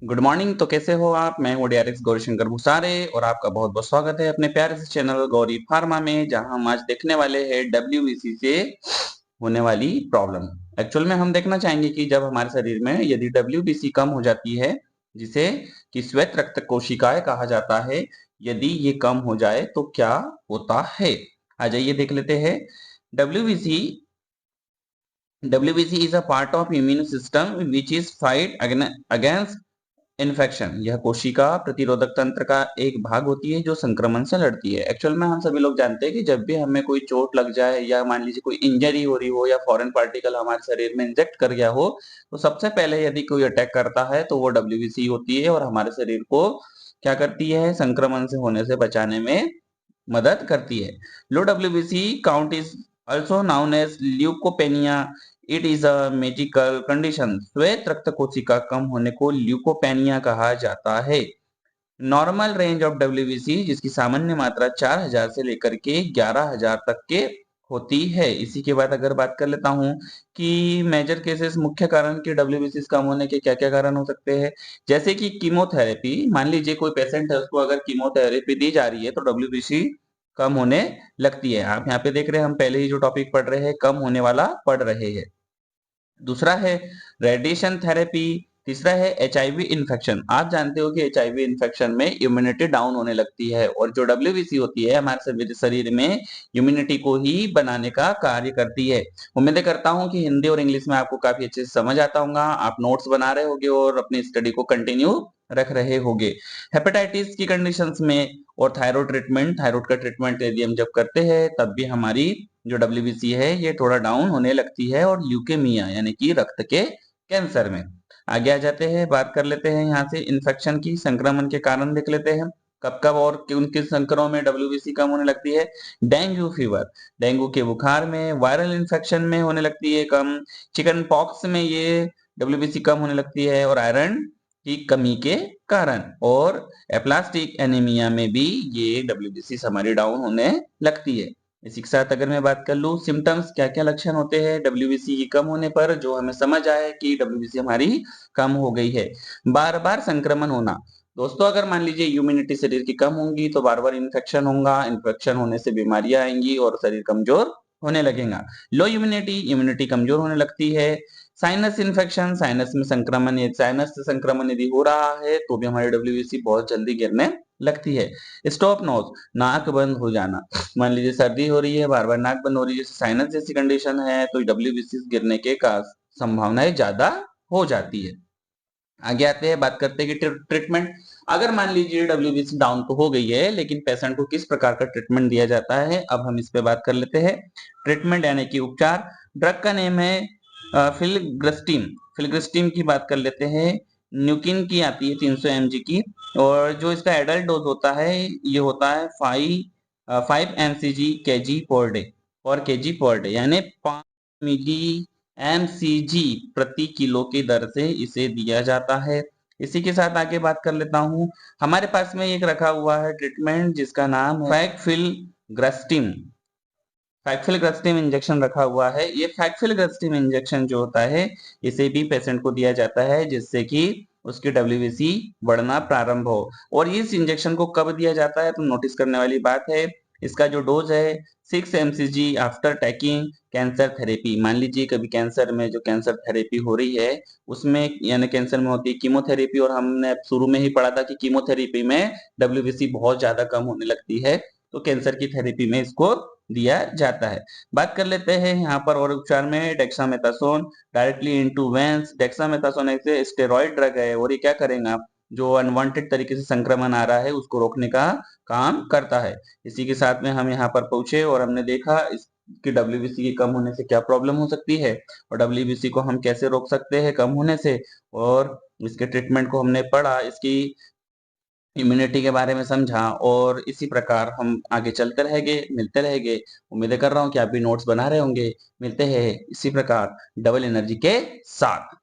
Good morning. तो कैसे हो आप? मैं हूँ डीआरएक्स गौरीशंकर भूसारे और आपका बहुत बहुत स्वागत है अपने प्यारे से चैनल गौरी फार्मा में, जहां हम आज देखने वाले हैं डब्ल्यूबीसी से होने वाली प्रॉब्लम। एक्चुअल में हम देखना चाहेंगे कि जब हमारे शरीर में यदि डब्ल्यूबीसी कम हो जाती है, जिसे कि श्वेत रक्त कोशिकाएं कहा जाता है, यदि ये कम हो जाए तो क्या होता है। आ जाइए देख लेते हैं। WBC WBC is a part of immune system which is fight against infection. यह कोशिका प्रतिरोधक तंत्र का एक भाग होती है जो संक्रमण से लड़ती है। एक्चुअल में हम सभी लोग जानते हैं कि जब भी हमें कोई चोट लग जाए या मान लीजिए कोई इंजरी हो रही हो या फॉरेन पार्टिकल हमारे शरीर में इंजेक्ट कर गया हो, तो सबसे पहले यदि कोई अटैक करता है तो वो डब्ल्यूबीसी होती है और हमारे शरीर को क्या करती है, संक्रमण से होने से बचाने में मदद करती है। Low WBC count is also known as leucopenia. It is a medical condition. श्वेत रक्त कोशिका कम होने को ल्यूकोपेनिया कहा जाता है। नॉर्मल रेंज ऑफ डब्ल्यूबीसी, जिसकी सामान्य मात्रा 4000 से लेकर के 11000 तक के होती है। इसी के बाद अगर बात कर लेता हूँ कि मेजर केसेस, मुख्य कारण के डब्ल्यूबीसी कम होने के क्या क्या कारण हो सकते हैं, जैसे कि कीमोथेरेपी। मान लीजिए कोई पेशेंट है, उसको अगर कीमोथेरेपी दी जा रही है तो डब्ल्यूबीसी कम होने लगती है। आप यहाँ पे देख रहे हैं, हम पहले ही जो टॉपिक पढ़ रहे हैं कम होने वाला पढ़ रहे हैं। दूसरा है रेडिएशन थेरेपी। तीसरा है एचआईवी इन्फेक्शन। आप जानते हो कि एचआईवी इन्फेक्शन में इम्यूनिटी डाउन होने लगती है और जो डब्ल्यूबीसी होती है हमारे शरीर में इम्यूनिटी को ही बनाने का कार्य करती है। उम्मीद करता हूं कि हिंदी और इंग्लिश में आपको काफी अच्छे से समझ आता होगा। आप नोट्स बना रहे होगे और अपनी स्टडी को कंटिन्यू रख रहे होगे। हेपेटाइटिस की कंडीशंस में और थायराइड का ट्रीटमेंट यदि हम जब करते हैं तब भी हमारी जो डब्ल्यूबीसी है ये थोड़ा डाउन होने लगती है। और ल्यूकेमिया यानी कि रक्त के कैंसर में आगे आ जाते हैं। बात कर लेते हैं यहाँ से इन्फेक्शन की, संक्रमण के कारण देख लेते हैं कब कब और किन किन संक्रमणों में डब्ल्यूबीसी कम होने लगती है। डेंगू फीवर, डेंगू के बुखार में, वायरल इन्फेक्शन में होने लगती है कम, चिकन पॉक्स में ये डब्ल्यूबीसी कम होने लगती है और आयरन की कमी के कारण, और एप्लास्टिक एनीमिया में भी ये डब्ल्यूबीसी हमारी डाउन होने लगती है। इसी के साथ अगर मैं बात कर लूं सिम्टम्स, क्या क्या लक्षण होते हैं डब्ल्यूबीसी की कम होने पर, जो हमें समझ आए कि डब्ल्यूबीसी हमारी कम हो गई है। बार बार संक्रमण होना। दोस्तों अगर मान लीजिए इम्यूनिटी शरीर की कम होगी तो बार बार इन्फेक्शन होगा, इन्फेक्शन होने से बीमारियां आएंगी और शरीर कमजोर होने लगेगा। लो इम्यूनिटी, इम्यूनिटी कमजोर होने लगती है। साइनस इन्फेक्शन, साइनस में संक्रमण, साइनस से संक्रमण यदि हो रहा है तो भी हमारी डब्ल्यूबीसी बहुत जल्दी गिरने लगती है। स्टॉप नोज, नाक बंद हो जाना। मान लीजिए सर्दी हो रही है, बार बार नाक बंद हो रही है, जैसे साइनस जैसी कंडीशन है, तो डब्ल्यूबीसी गिरने के का संभावनाएं ज्यादा हो जाती है। आगे आते हैं, बात करते हैं कि ट्रीटमेंट। अगर मान लीजिए डब्ल्यूबीसी डाउन तो हो गई है, लेकिन पेशेंट को किस प्रकार का ट्रीटमेंट दिया जाता है, अब हम इस पे बात कर लेते हैं। ट्रीटमेंट यानी कि उपचार। ड्रग का नेम है फिलग्रिस्टिन। फिलग्रिस्टिन की बात कर लेते हैं। न्यूकिन की आती है 300 mg की, और जो इसका एडल्ट डोज होता है ये होता है 5 mcg kg पर डे, और केजी पर डे यानी 5 मिली mcg प्रति किलो की दर से इसे दिया जाता है। इसी के साथ आगे बात कर लेता हूं। हमारे पास में एक रखा हुआ है ट्रीटमेंट जिसका नाम है फैक्फिलग्रस्टिन। फैक्फिलग्रस्टिन इंजेक्शन रखा हुआ है। ये फैक्फिलग्रस्टिन इंजेक्शन जो होता है इसे भी पेशेंट को दिया जाता है जिससे कि उसकी डब्ल्यूबीसी बढ़ना प्रारंभ हो। और इस इंजेक्शन को कब दिया जाता है तो नोटिस करने वाली बात है, इसका जो डोज है 6 mcg after taking cancer therapy. मान लीजिए कभी कैंसर में जो कैंसर थेरेपी हो रही है उसमें, यानी कैंसर में होती है कीमोथेरेपी, और हमने शुरू में ही पढ़ा था कि कीमोथेरेपी में डब्ल्यूबीसी बहुत ज्यादा कम होने लगती है, तो कैंसर की थेरेपी में इसको दिया जाता है। बात कर लेते हैं यहाँ पर और उपचार में। Dexamethasone directly into veins. Dexamethasone एक स्टेरॉइड ड्रग है और ये क्या करेगा, जो अनवांटेड तरीके से संक्रमण आ रहा है उसको रोकने का काम करता है। इसी के साथ में हम यहाँ पर पहुंचे और हमने देखा इसकी डब्ल्यूबीसी की कम होने से क्या प्रॉब्लम हो सकती है और डब्ल्यूबीसी को हम कैसे रोक सकते हैं कम होने से, और इसके ट्रीटमेंट को हमने पढ़ा, इसकी इम्यूनिटी के बारे में समझा, और इसी प्रकार हम आगे चलते रहेंगे, मिलते रहेंगे। उम्मीद कर रहा हूँ कि आप भी नोट्स बना रहे होंगे। मिलते हैं इसी प्रकार डबल एनर्जी के साथ।